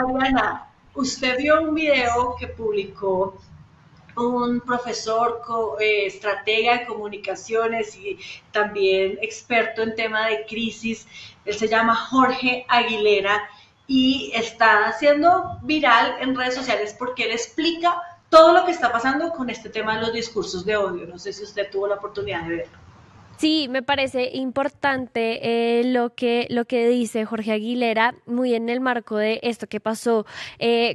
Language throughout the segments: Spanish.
Mariana, usted vio un video que publicó un profesor, estratega de comunicaciones y también experto en tema de crisis. Él se llama Jorge Aguilera y está haciendo viral en redes sociales porque él explica todo lo que está pasando con este tema de los discursos de odio. No sé si usted tuvo la oportunidad de verlo. Sí, me parece importante lo que dice Jorge Aguilera, muy en el marco de esto que pasó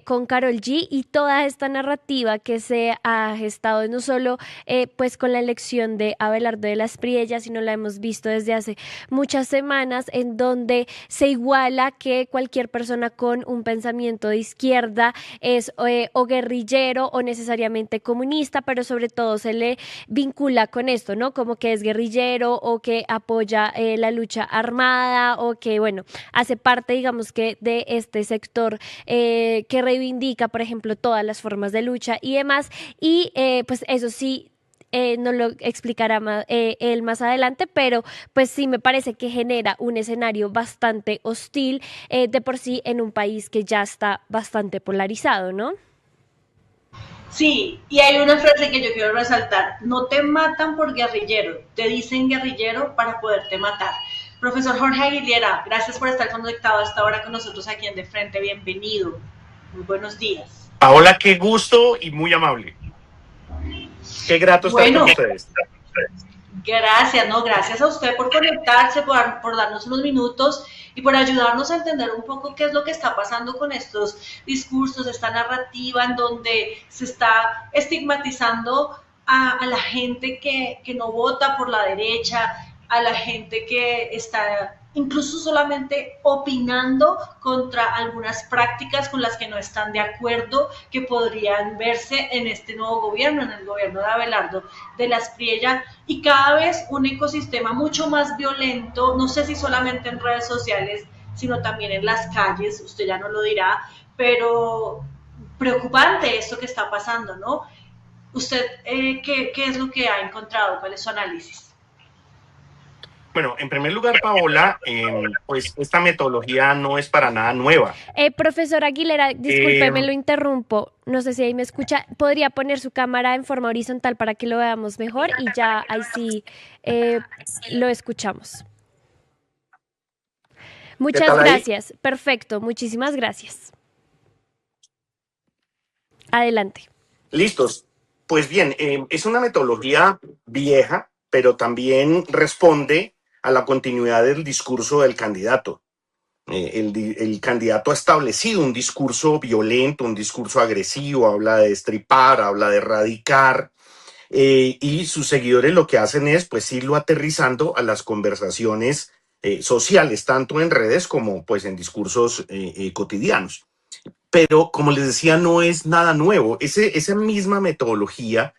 con Karol G y toda esta narrativa que se ha gestado no solo pues con la elección de Abelardo de las Priellas, sino la hemos visto desde hace muchas semanas, en donde se iguala que cualquier persona con un pensamiento de izquierda es o guerrillero o necesariamente comunista, pero sobre todo se le vincula con esto, ¿no? Como que es guerrillero o que apoya la lucha armada o que, bueno, hace parte, digamos que, de este sector que reivindica, por ejemplo, todas las formas de lucha y demás. Y pues eso sí. Nos lo explicará él más adelante, pero pues sí me parece que genera un escenario bastante hostil de por sí en un país que ya está bastante polarizado, ¿no? Sí, y hay una frase que yo quiero resaltar, no te matan por guerrillero, te dicen guerrillero para poderte matar. Profesor Jorge Aguilera, gracias por estar conectado a esta hora con nosotros aquí en De Frente, bienvenido, muy buenos días. Paola, qué gusto y muy amable. Qué grato estar con Bueno, ustedes. gracias, no, gracias a usted por conectarse, por darnos unos minutos y por ayudarnos a entender un poco qué es lo que está pasando con estos discursos, esta narrativa en donde se está estigmatizando a la gente que no vota por la derecha, a la gente que está incluso solamente opinando contra algunas prácticas con las que no están de acuerdo, que podrían verse en este nuevo gobierno, en el gobierno de Abelardo de las Priellas, y cada vez un ecosistema mucho más violento, no sé si solamente en redes sociales, sino también en las calles, usted ya no lo dirá, pero preocupante esto que está pasando, ¿no? ¿Usted qué es lo que ha encontrado? ¿Cuál es su análisis? Bueno, en primer lugar, Paola, pues esta metodología no es para nada nueva. Profesor Aguilera, Eh, disculpe, me lo interrumpo. No sé si ahí me escucha. ¿Podría poner su cámara en forma horizontal para que lo veamos mejor? Y ya ahí sí eh, lo escuchamos. ¿Qué Muchas tal ahí? gracias. Perfecto, muchísimas gracias. Adelante. Listos. Pues bien, es una metodología vieja, pero también responde a la continuidad del discurso del candidato. El candidato ha establecido un discurso violento, un discurso agresivo, habla de destripar, habla de erradicar, y sus seguidores lo que hacen es pues irlo aterrizando a las conversaciones sociales, tanto en redes como pues en discursos cotidianos. Pero como les decía, no es nada nuevo. Esa misma metodología,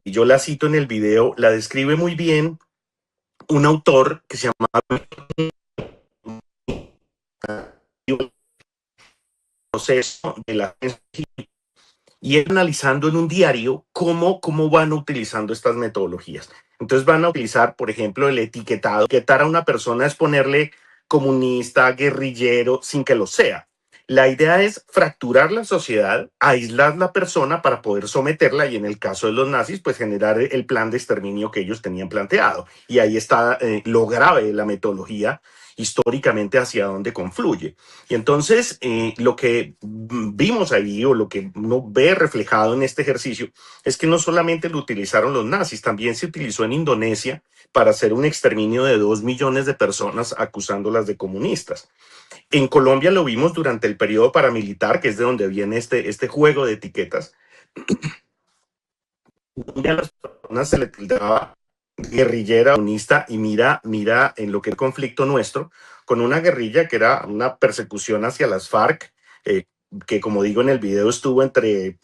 yo la cito en el video, la describe muy bien un autor que se llama Proceso de la y es analizando en un diario cómo van utilizando estas metodologías. Entonces van a utilizar, por ejemplo, el etiquetado. Etiquetar a una persona es ponerle comunista, guerrillero, sin que lo sea. La idea es fracturar la sociedad, aislar la persona para poder someterla y en el caso de los nazis, pues generar el plan de exterminio que ellos tenían planteado. Y ahí está lo grave de la metodología históricamente hacia dónde confluye. Y entonces lo que vimos ahí o lo que uno ve reflejado en este ejercicio es que no solamente lo utilizaron los nazis, también se utilizó en Indonesia para hacer un exterminio de 2 millones de personas acusándolas de comunistas. En Colombia lo vimos durante el periodo paramilitar, que es de donde viene este juego de etiquetas, donde a las personas se le tildaba guerrillera, comunista, y mira en lo que es el conflicto nuestro, con una guerrilla que era una persecución hacia las FARC, que como digo en el video estuvo entre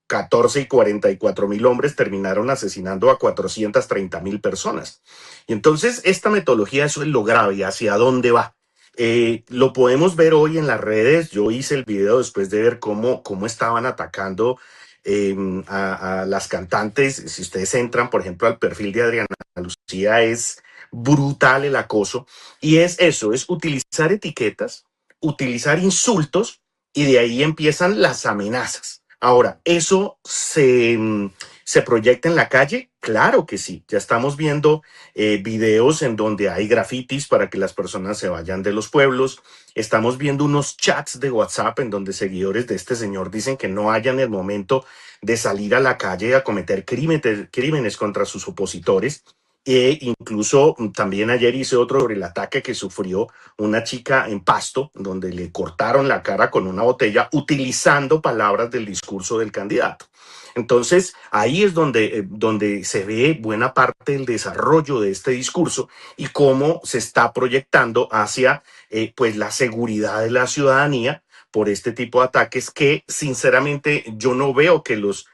14 y 44,000 hombres, terminaron asesinando a 430,000 personas. Y entonces esta metodología, eso es lo grave, hacia dónde va. Lo podemos ver hoy en las redes. Yo hice el video después de ver cómo estaban atacando a las cantantes. Si ustedes entran, por ejemplo, al perfil de Adriana Lucía, es brutal el acoso. Y es eso, es utilizar etiquetas, utilizar insultos y de ahí empiezan las amenazas. Ahora, ¿eso se proyecta en la calle? Claro que sí. Ya estamos viendo videos en donde hay grafitis para que las personas se vayan de los pueblos. Estamos viendo unos chats de WhatsApp en donde seguidores de este señor dicen que no hayan el momento de salir a la calle a cometer crímenes contra sus opositores. E incluso también ayer hice otro sobre el ataque que sufrió una chica en Pasto, donde le cortaron la cara con una botella utilizando palabras del discurso del candidato. Entonces, ahí es donde se ve buena parte del desarrollo de este discurso y cómo se está proyectando hacia pues la seguridad de la ciudadanía por este tipo de ataques que sinceramente yo no veo que los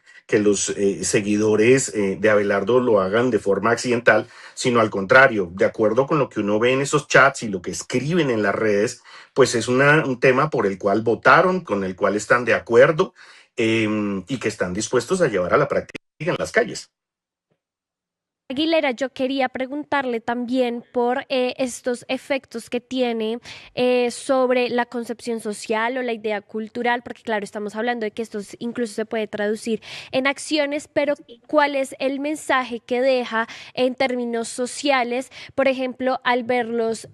seguidores de Abelardo lo hagan de forma accidental, sino al contrario, de acuerdo con lo que uno ve en esos chats y lo que escriben en las redes, pues es un tema por el cual votaron, con el cual están de acuerdo y que están dispuestos a llevar a la práctica en las calles. Aguilera, yo quería preguntarle también por estos efectos que tiene sobre la concepción social o la idea cultural, porque claro, estamos hablando de que esto incluso se puede traducir en acciones, pero ¿cuál es el mensaje que deja en términos sociales? Por ejemplo, al verlos,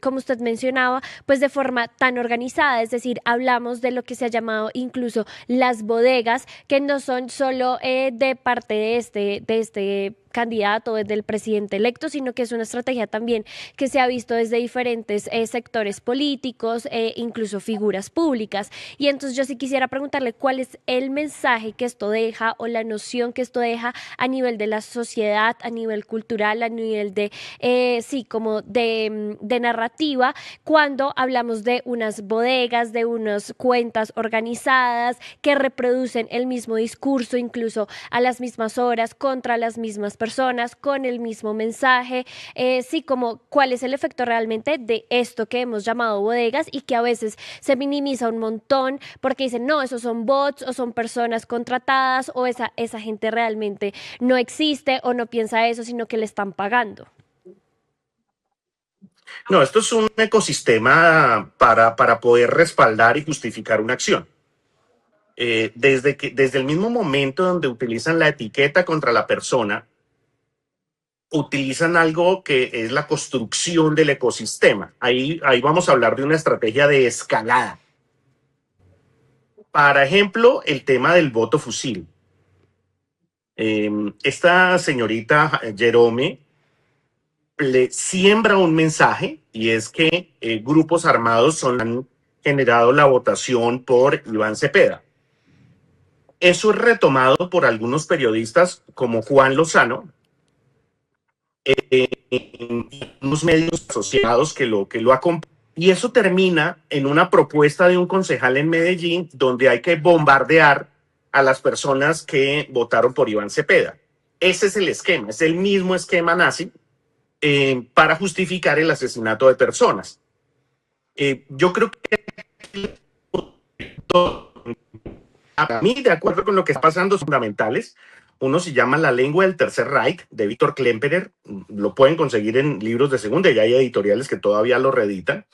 como usted mencionaba, pues de forma tan organizada, es decir, hablamos de lo que se ha llamado incluso las bodegas, que no son solo de parte de este candidato, desde el presidente electo, sino que es una estrategia también que se ha visto desde diferentes sectores políticos, incluso figuras públicas. Y entonces yo sí quisiera preguntarle cuál es el mensaje que esto deja o la noción que esto deja a nivel de la sociedad, a nivel cultural, a nivel de, sí, como de narrativa, cuando hablamos de unas bodegas, de unas cuentas organizadas que reproducen el mismo discurso, incluso a las mismas horas, contra las mismas personas, con el mismo mensaje, sí, como cuál es el efecto realmente de esto que hemos llamado bodegas y que a veces se minimiza un montón porque dicen, no, esos son bots o son personas contratadas o esa gente realmente no existe o no piensa eso, sino que le están pagando. No, esto es un ecosistema para poder respaldar y justificar una acción. Desde el mismo momento donde utilizan la etiqueta contra la persona, utilizan algo que es la construcción del ecosistema. Ahí vamos a hablar de una estrategia de escalada. Por ejemplo, el tema del voto fusil. Esta señorita Jerome le siembra un mensaje y es que grupos armados han generado la votación por Iván Cepeda. Eso es retomado por algunos periodistas como Juan Lozano, en unos medios asociados que lo acompañan. Y eso termina en una propuesta de un concejal en Medellín donde hay que bombardear a las personas que votaron por Iván Cepeda. Ese es el esquema, es el mismo esquema nazi para justificar el asesinato de personas. Yo creo que a mí, de acuerdo con lo que está pasando, son fundamentales. Uno se llama La lengua del Tercer Reich, de Víctor Klemperer. Lo pueden conseguir en libros de segunda y hay editoriales que todavía lo reeditan.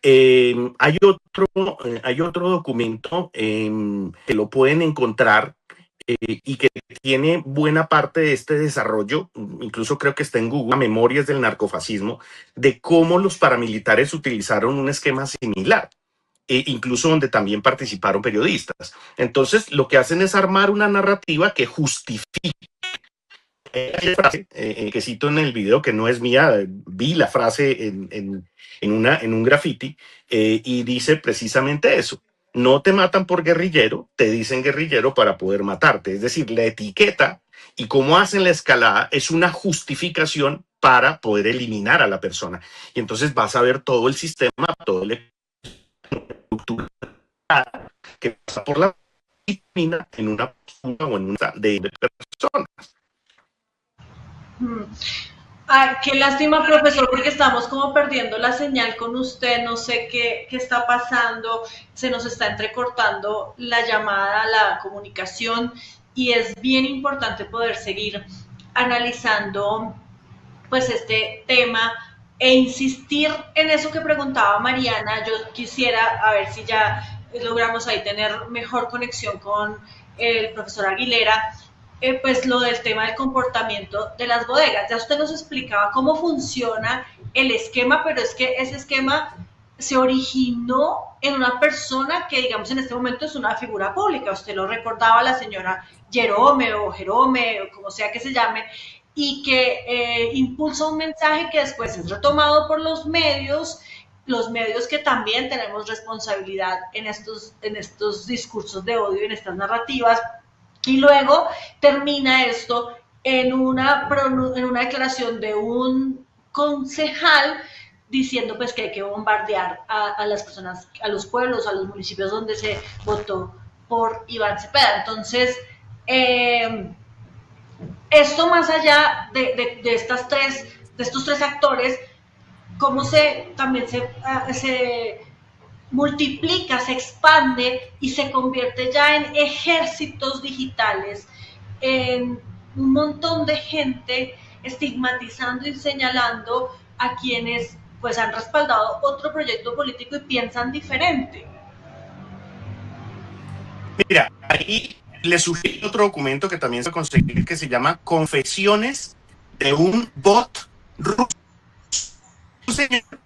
Hay otro documento que lo pueden encontrar y que tiene buena parte de este desarrollo, incluso creo que está en Google, Memorias del narcofascismo, de cómo los paramilitares utilizaron un esquema similar. Incluso donde también participaron periodistas. Entonces, lo que hacen es armar una narrativa que justifica. Frase, que cito en el video, que no es mía, vi la frase en un graffiti, y dice precisamente eso. No te matan por guerrillero, te dicen guerrillero para poder matarte. Es decir, la etiqueta y cómo hacen la escalada es una justificación para poder eliminar a la persona. Y entonces vas a ver todo el sistema, todo el estructura que pasa por la disciplina en una postura o en una de personas. Ay, qué lástima, profesor, porque estamos como perdiendo la señal con usted, no sé qué está pasando, se nos está entrecortando la llamada, la comunicación, y es bien importante poder seguir analizando pues este tema e insistir en eso que preguntaba Mariana. Yo quisiera, a ver si ya logramos ahí tener mejor conexión con el profesor Aguilera, pues lo del tema del comportamiento de las bodegas. Ya usted nos explicaba cómo funciona el esquema, pero es que ese esquema se originó en una persona que, digamos, en este momento es una figura pública. Usted lo recordaba, la señora Jerome o Jerome, o como sea que se llame, y que impulsa un mensaje que después es retomado por los medios que también tenemos responsabilidad en estos discursos de odio, en estas narrativas, y luego termina esto en una declaración de un concejal diciendo pues que hay que bombardear a las personas, a los pueblos, a los municipios donde se votó por Iván Cepeda. Entonces, esto más allá de estos tres actores, cómo también se multiplica, se expande y se convierte ya en ejércitos digitales, en un montón de gente estigmatizando y señalando a quienes pues han respaldado otro proyecto político y piensan diferente. Mira, ahí le sugiero otro documento que también se conseguir que se llama Confesiones de un bot ruso,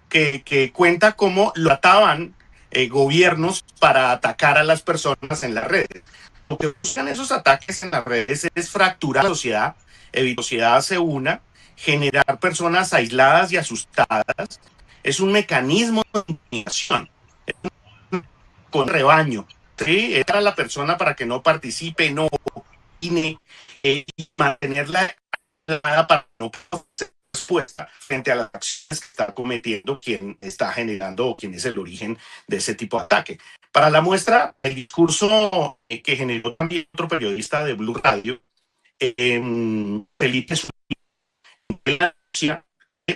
que cuenta cómo lo ataban gobiernos para atacar a las personas en las redes. Lo que buscan esos ataques en las redes es fracturar la sociedad, evitar que la sociedad se una, generar personas aisladas y asustadas. Es un mecanismo de intimidación, con rebaño. ¿Sí? Era la persona para que no participe, no opine, y mantenerla para no ser expuesta frente a las acciones que está cometiendo quien está generando o quien es el origen de ese tipo de ataque. Para la muestra, el discurso que generó también otro periodista de Blue Radio, Felipe Zuleta,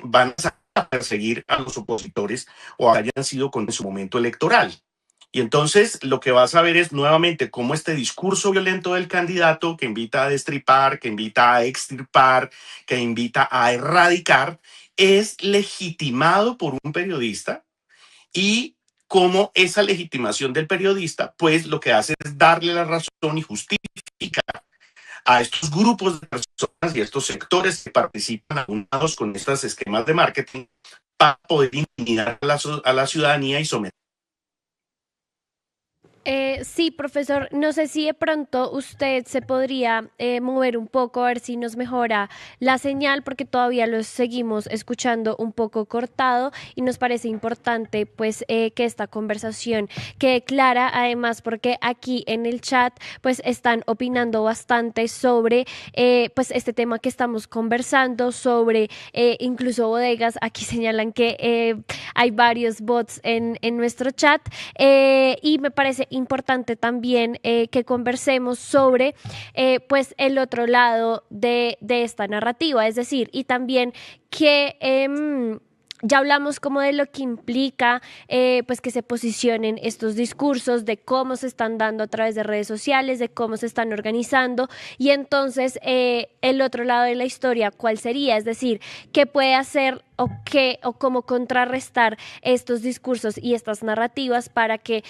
van a perseguir a los opositores o hayan sido con su momento electoral. Y entonces lo que vas a ver es nuevamente cómo este discurso violento del candidato que invita a destripar, que invita a extirpar, que invita a erradicar, es legitimado por un periodista, y cómo esa legitimación del periodista pues lo que hace es darle la razón y justificar a estos grupos de personas y a estos sectores que participan aunados con estos esquemas de marketing para poder intimidar a la ciudadanía y someter. Sí, profesor, no sé si de pronto usted se podría mover un poco a ver si nos mejora la señal, porque todavía lo seguimos escuchando un poco cortado y nos parece importante pues que esta conversación quede clara, además porque aquí en el chat pues están opinando bastante sobre pues este tema que estamos conversando, sobre incluso bodegas. Aquí señalan que hay varios bots en nuestro chat, y me parece importante también que conversemos sobre pues el otro lado de esta narrativa, es decir, y también que ya hablamos como de lo que implica pues que se posicionen estos discursos, de cómo se están dando a través de redes sociales, de cómo se están organizando, y entonces el otro lado de la historia, ¿cuál sería? Es decir, ¿qué puede hacer o cómo contrarrestar estos discursos y estas narrativas para que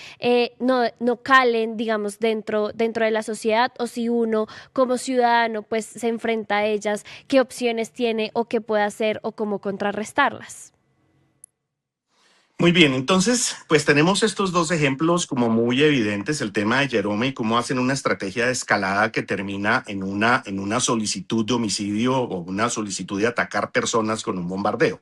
no calen, digamos, dentro de la sociedad, o si uno como ciudadano pues se enfrenta a ellas, qué opciones tiene o qué puede hacer o cómo contrarrestarlas? Muy bien, entonces, pues tenemos estos dos ejemplos como muy evidentes, el tema de Jerome y cómo hacen una estrategia de escalada que termina en una solicitud de homicidio o una solicitud de atacar personas con un bombardeo.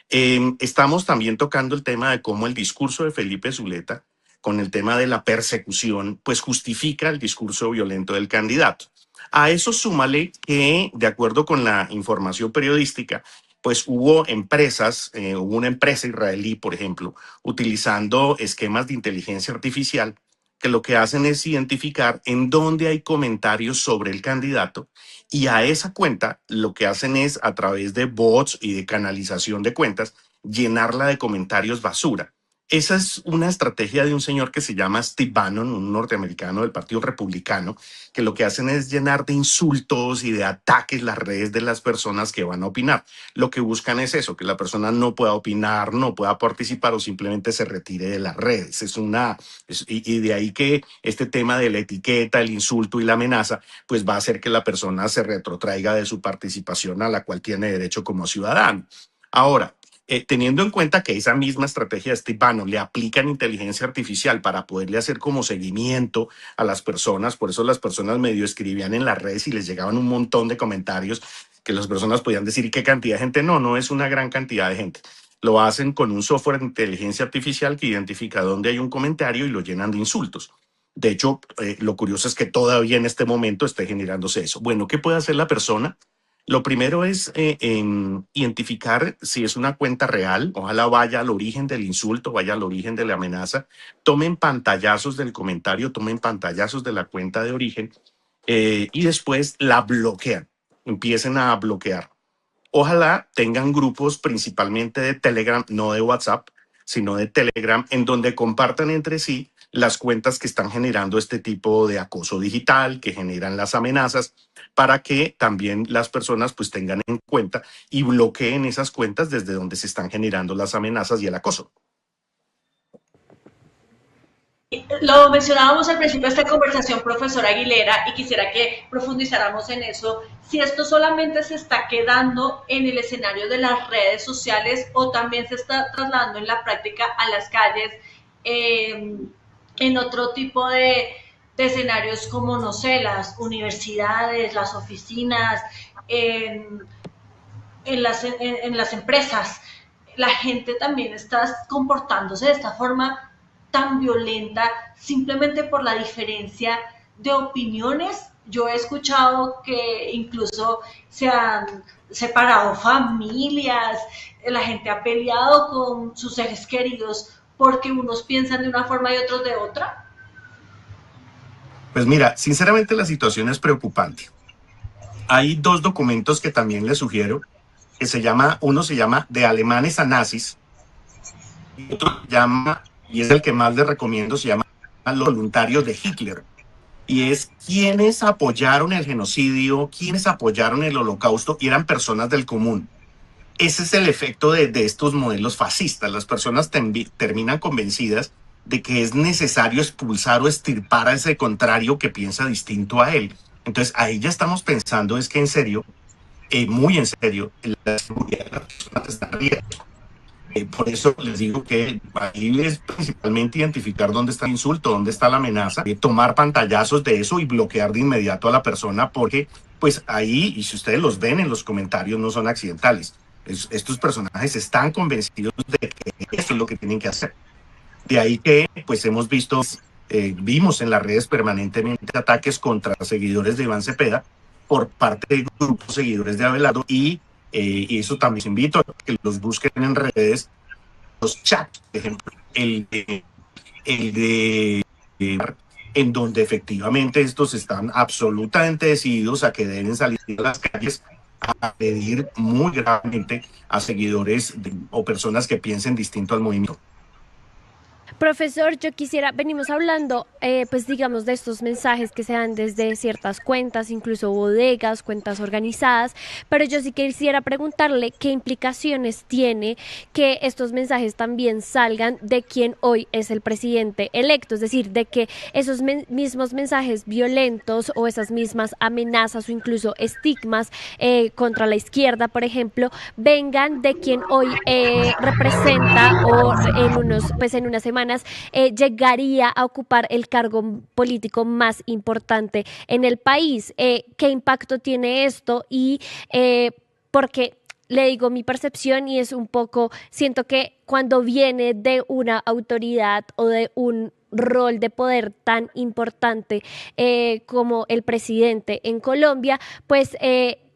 Estamos también tocando el tema de cómo el discurso de Felipe Zuleta, con el tema de la persecución, pues justifica el discurso violento del candidato. A eso súmale que, de acuerdo con la información periodística, pues hubo una empresa israelí, por ejemplo, utilizando esquemas de inteligencia artificial que lo que hacen es identificar en dónde hay comentarios sobre el candidato, y a esa cuenta lo que hacen es, a través de bots y de canalización de cuentas, llenarla de comentarios basura. Esa es una estrategia de un señor que se llama Steve Bannon, un norteamericano del Partido Republicano, que lo que hacen es llenar de insultos y de ataques las redes de las personas que van a opinar. Lo que buscan es eso, que la persona no pueda opinar, no pueda participar o simplemente se retire de las redes. Y de ahí que este tema de la etiqueta, el insulto y la amenaza, pues va a hacer que la persona se retrotraiga de su participación a la cual tiene derecho como ciudadano. Ahora, teniendo en cuenta que esa misma estrategia de Steve Bannon le aplican inteligencia artificial para poderle hacer como seguimiento a las personas, por eso las personas medio escribían en las redes y les llegaban un montón de comentarios que las personas podían decir, ¿y qué cantidad de gente? No, no es una gran cantidad de gente. Lo hacen con un software de inteligencia artificial que identifica dónde hay un comentario y lo llenan de insultos. De hecho, lo curioso es que todavía en este momento esté generándose eso. Bueno, ¿qué puede hacer la persona? Lo primero es identificar si es una cuenta real, ojalá vaya al origen del insulto, vaya al origen de la amenaza, tomen pantallazos del comentario, tomen pantallazos de la cuenta de origen y después la bloquean, empiecen a bloquear. Ojalá tengan grupos principalmente de Telegram, no de WhatsApp, sino de Telegram, en donde compartan entre sí las cuentas que están generando este tipo de acoso digital, que generan las amenazas, para que también las personas pues tengan en cuenta y bloqueen esas cuentas desde donde se están generando las amenazas y el acoso. Lo mencionábamos al principio de esta conversación, profesor Aguilera, y quisiera que profundizáramos en eso. Si esto solamente se está quedando en el escenario de las redes sociales o también se está trasladando en la práctica a las calles, en otro tipo de escenarios como, no sé, las universidades, las oficinas, en las empresas. La gente también está comportándose de esta forma tan violenta simplemente por la diferencia de opiniones. Yo he escuchado que incluso se han separado familias, la gente ha peleado con sus seres queridos porque unos piensan de una forma y otros de otra. Pues mira, sinceramente la situación es preocupante. Hay dos documentos que también les sugiero, que uno se llama De alemanes a nazis, y otro se llama, y es el que más les recomiendo, se llama Los voluntarios de Hitler. Y es quienes apoyaron el genocidio, quienes apoyaron el holocausto, y eran personas del común. Ese es el efecto de estos modelos fascistas. Las personas terminan convencidas de que es necesario expulsar o extirpar a ese contrario que piensa distinto a él. Entonces ahí ya estamos pensando es que en serio, muy en serio, la seguridad de las personas está en riesgo. Por eso les digo que ahí es principalmente identificar dónde está el insulto, dónde está la amenaza, tomar pantallazos de eso y bloquear de inmediato a la persona, porque pues ahí, y si ustedes los ven en los comentarios, no son accidentales. Estos personajes están convencidos de que eso es lo que tienen que hacer. De ahí que pues hemos visto, vimos en las redes permanentemente ataques contra seguidores de Iván Cepeda por parte de grupos seguidores de Abelardo y eso también les invito a que los busquen en redes, los chats, por ejemplo, el de en donde efectivamente estos están absolutamente decididos a que deben salir a las calles a pedir muy gravemente a seguidores o personas que piensen distinto al movimiento. Profesor, yo quisiera, venimos hablando, pues digamos, de estos mensajes que se dan desde ciertas cuentas, incluso bodegas, cuentas organizadas, pero yo sí quisiera preguntarle qué implicaciones tiene que estos mensajes también salgan de quien hoy es el presidente electo, es decir, de que esos mismos mensajes violentos o esas mismas amenazas o incluso estigmas contra la izquierda, por ejemplo, vengan de quien hoy representa o en unas semanas llegaría a ocupar el cargo político más importante en el país. ¿Qué impacto tiene esto? Y porque le digo mi percepción y es un poco, siento que cuando viene de una autoridad o de un rol de poder tan importante como el presidente en Colombia, pues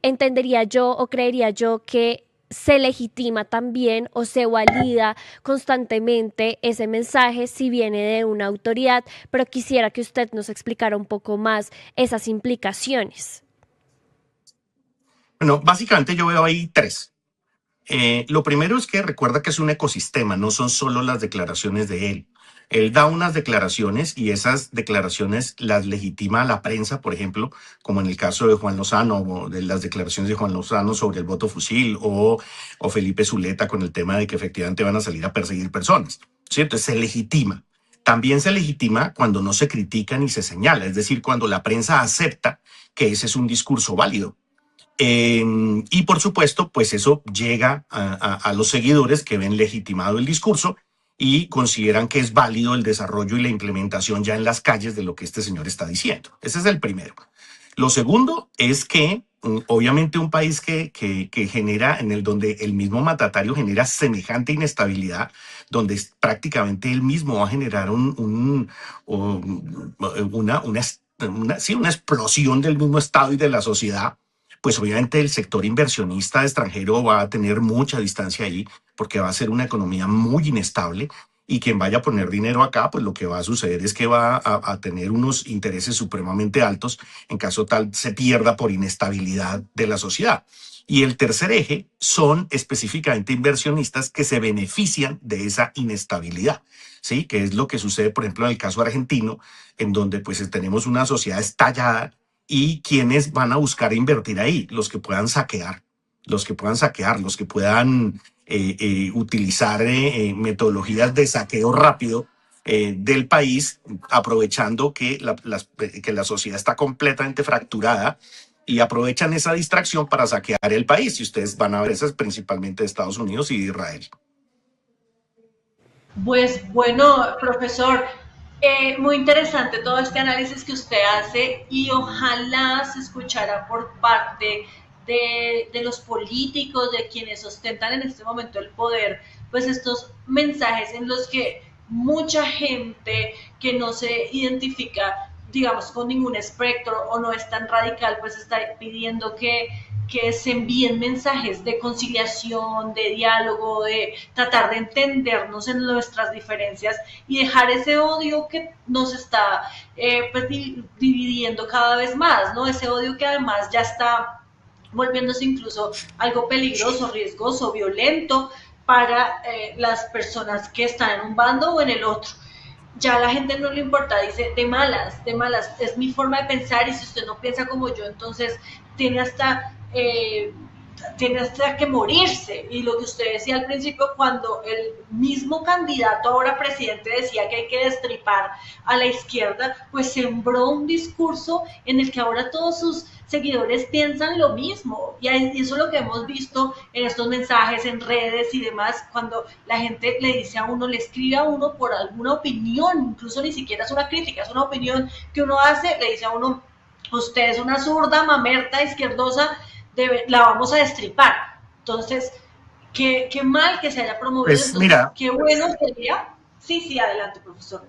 entendería yo o creería yo que se legitima también o se valida constantemente ese mensaje si viene de una autoridad, pero quisiera que usted nos explicara un poco más esas implicaciones. Bueno, básicamente yo veo ahí tres. Lo primero es que recuerda que es un ecosistema, no son solo las declaraciones de él. Él da unas declaraciones y esas declaraciones las legitima la prensa, por ejemplo, como en el caso de Juan Lozano, o de las declaraciones de Juan Lozano sobre el voto fusil, o Felipe Zuleta con el tema de que efectivamente van a salir a perseguir personas, ¿cierto? Se legitima. También se legitima cuando no se critica ni se señala, es decir, cuando la prensa acepta que ese es un discurso válido. Y por supuesto, pues eso llega a los seguidores que ven legitimado el discurso y consideran que es válido el desarrollo y la implementación ya en las calles de lo que este señor está diciendo. Ese es el primero. Lo segundo es que obviamente un país que genera, donde el mismo mandatario genera semejante inestabilidad, donde prácticamente él mismo va a generar una explosión del mismo Estado y de la sociedad, pues obviamente el sector inversionista extranjero va a tener mucha distancia ahí, porque va a ser una economía muy inestable, y quien vaya a poner dinero acá, pues lo que va a suceder es que va a tener unos intereses supremamente altos en caso tal se pierda por inestabilidad de la sociedad. Y el tercer eje son específicamente inversionistas que se benefician de esa inestabilidad, ¿sí? Que es lo que sucede, por ejemplo, en el caso argentino, en donde pues tenemos una sociedad estallada, y quienes van a buscar invertir ahí, los que puedan saquear, los que puedan utilizar metodologías de saqueo rápido del país, aprovechando que la sociedad está completamente fracturada, y aprovechan esa distracción para saquear el país. Y ustedes van a ver eso principalmente de Estados Unidos y de Israel. Pues bueno, profesor, muy interesante todo este análisis que usted hace y ojalá se escuchara por parte de los políticos, de quienes ostentan en este momento el poder, pues estos mensajes en los que mucha gente que no se identifica, digamos, con ningún espectro o no es tan radical, pues está pidiendo que se envíen mensajes de conciliación, de diálogo, de tratar de entendernos en nuestras diferencias y dejar ese odio que nos está pues, dividiendo cada vez más, ¿no? Ese odio que además ya está volviéndose incluso algo peligroso, riesgoso, violento para las personas que están en un bando o en el otro. Ya a la gente no le importa, dice de malas, es mi forma de pensar y si usted no piensa como yo, entonces tiene hasta, tiene hasta que morirse. Y lo que usted decía al principio, cuando el mismo candidato ahora presidente decía que hay que destripar a la izquierda, pues sembró un discurso en el que ahora todos sus seguidores piensan lo mismo. Y eso es lo que hemos visto en estos mensajes, en redes y demás, cuando la gente le dice a uno, le escribe a uno por alguna opinión, incluso ni siquiera es una crítica, es una opinión que uno hace, le dice a uno, usted es una zurda, mamerta, izquierdosa, la vamos a destripar. Entonces, qué mal que se haya promovido Pues esto, mira, qué bueno sería. Sí, adelante, profesor.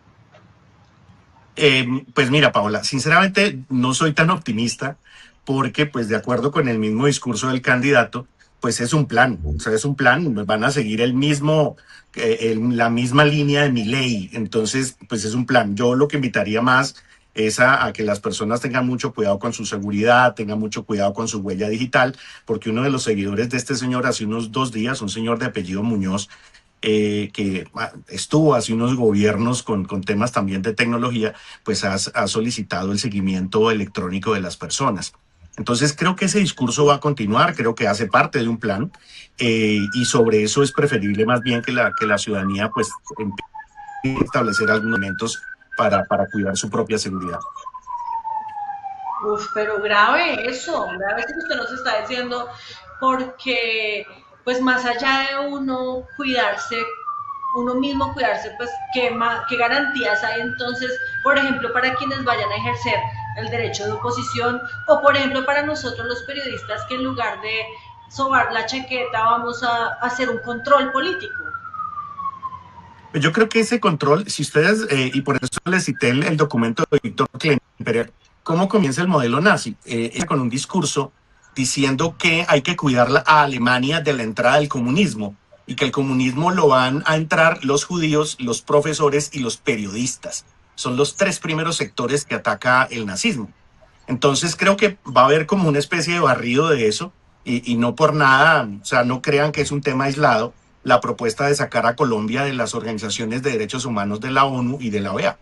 Pues mira, Paola, sinceramente no soy tan optimista, porque pues de acuerdo con el mismo discurso del candidato, pues es un plan, o sea, es un plan, van a seguir la misma línea de Milei, entonces pues es un plan. Yo lo que invitaría más es a que las personas tengan mucho cuidado con su seguridad, tengan mucho cuidado con su huella digital, porque uno de los seguidores de este señor hace unos 2 días, un señor de apellido Muñoz, que estuvo hace unos gobiernos con temas también de tecnología, pues ha solicitado el seguimiento electrónico de las personas. Entonces creo que ese discurso va a continuar, creo que hace parte de un plan, y sobre eso es preferible más bien que la ciudadanía pues empiece a establecer algunos elementos para cuidar su propia seguridad. Uf, pero grave eso que usted nos está diciendo, porque pues más allá de uno cuidarse, uno mismo cuidarse, pues qué garantías hay entonces, por ejemplo, para quienes vayan a ejercer el derecho de oposición, o por ejemplo para nosotros los periodistas que en lugar de sobar la chaqueta vamos a hacer un control político. Yo creo que ese control, si ustedes, y por eso les cité el documento de Víctor Klemperer, ¿cómo comienza el modelo nazi? Con un discurso diciendo que hay que cuidar a Alemania de la entrada del comunismo, y que el comunismo lo van a entrar los judíos, los profesores y los periodistas. Son los 3 primeros sectores que ataca el nazismo. Entonces creo que va a haber como una especie de barrido de eso, y no por nada, o sea, no crean que es un tema aislado, la propuesta de sacar a Colombia de las organizaciones de derechos humanos de la ONU y de la OEA.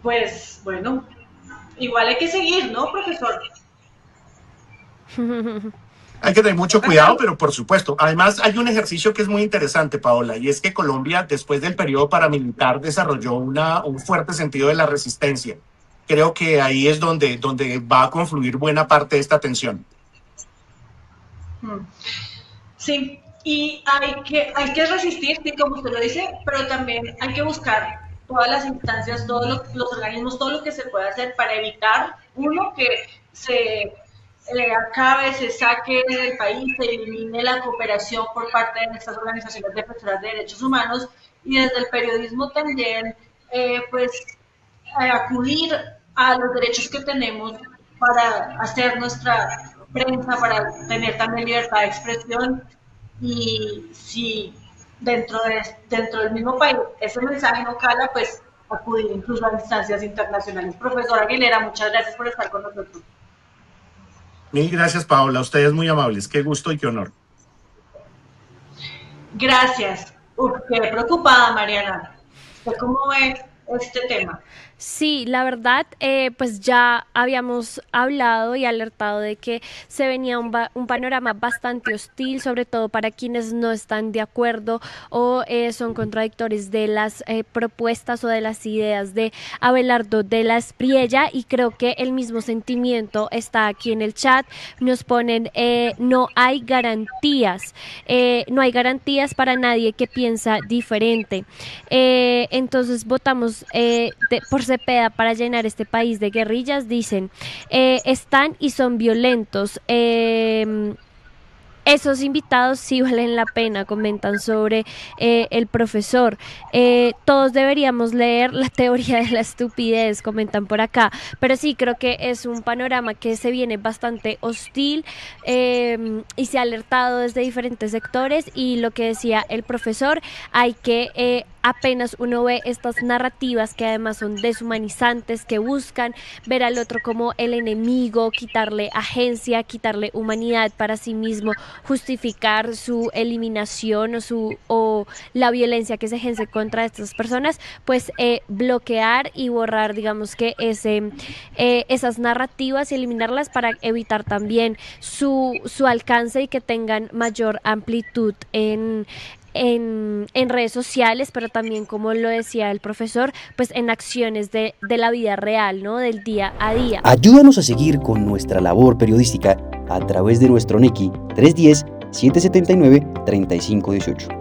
Pues bueno, igual hay que seguir, ¿no, profesor? Hay que tener mucho cuidado, pero por supuesto. Además, hay un ejercicio que es muy interesante, Paola, y es que Colombia, después del periodo paramilitar, desarrolló un fuerte sentido de la resistencia. Creo que ahí es donde va a confluir buena parte de esta tensión. Sí, y hay que resistir, sí, como usted lo dice, pero también hay que buscar todas las instancias, todos los organismos, todo lo que se pueda hacer para evitar, uno, que se acabe, se saque del país, se elimine la cooperación por parte de estas organizaciones defensoras de derechos humanos, y desde el periodismo también, acudir a los derechos que tenemos para hacer nuestra prensa, para tener también libertad de expresión, y si dentro del mismo país ese mensaje no cala, pues acudir incluso a instancias internacionales. Profesor Aguilera, muchas gracias por estar con nosotros. Mil gracias, Paola. Ustedes muy amables. Qué gusto y qué honor. Gracias. Qué preocupada, Mariana. ¿Usted cómo ve este tema? Sí, la verdad, pues ya habíamos hablado y alertado de que se venía un panorama bastante hostil, sobre todo para quienes no están de acuerdo o son contradictores de las propuestas o de las ideas de Abelardo de la Espriella, y creo que el mismo sentimiento está aquí en el chat. Nos ponen, no hay garantías para nadie que piensa diferente. Entonces votamos por Cepeda para llenar este país de guerrillas. Dicen, están y son violentos. Esos invitados sí valen la pena, comentan sobre el profesor. Todos deberíamos leer La teoría de la estupidez, comentan por acá. Pero sí, creo que es un panorama que se viene bastante hostil y se ha alertado desde diferentes sectores. Y lo que decía el profesor, hay que apenas uno ve estas narrativas que además son deshumanizantes, que buscan ver al otro como el enemigo, quitarle agencia, quitarle humanidad para sí mismo, justificar su eliminación o la violencia que se ejerce contra estas personas, pues bloquear y borrar, digamos que esas narrativas y eliminarlas para evitar también su alcance y que tengan mayor amplitud en redes sociales, pero también, como lo decía el profesor, pues en acciones de la vida real, ¿no? Del día a día. Ayúdanos a seguir con nuestra labor periodística a través de nuestro NECI 310-779-3518.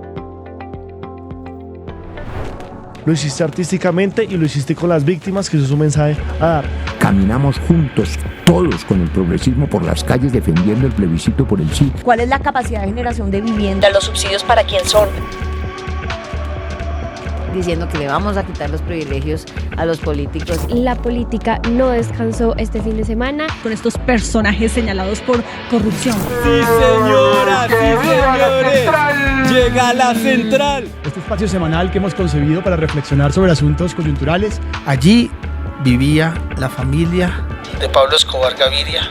Lo hiciste artísticamente y lo hiciste con las víctimas, que eso es un mensaje a dar. Caminamos juntos, todos con el progresismo por las calles defendiendo el plebiscito por el sí. ¿Cuál es la capacidad de generación de vivienda? ¿Los subsidios para quién son? Diciendo que le vamos a quitar los privilegios a los políticos. La política no descansó este fin de semana con estos personajes señalados por corrupción. Sí, señora, sí, señores. Llega la central. Este espacio semanal que hemos concebido para reflexionar sobre asuntos coyunturales. Allí vivía la familia de Pablo Escobar Gaviria.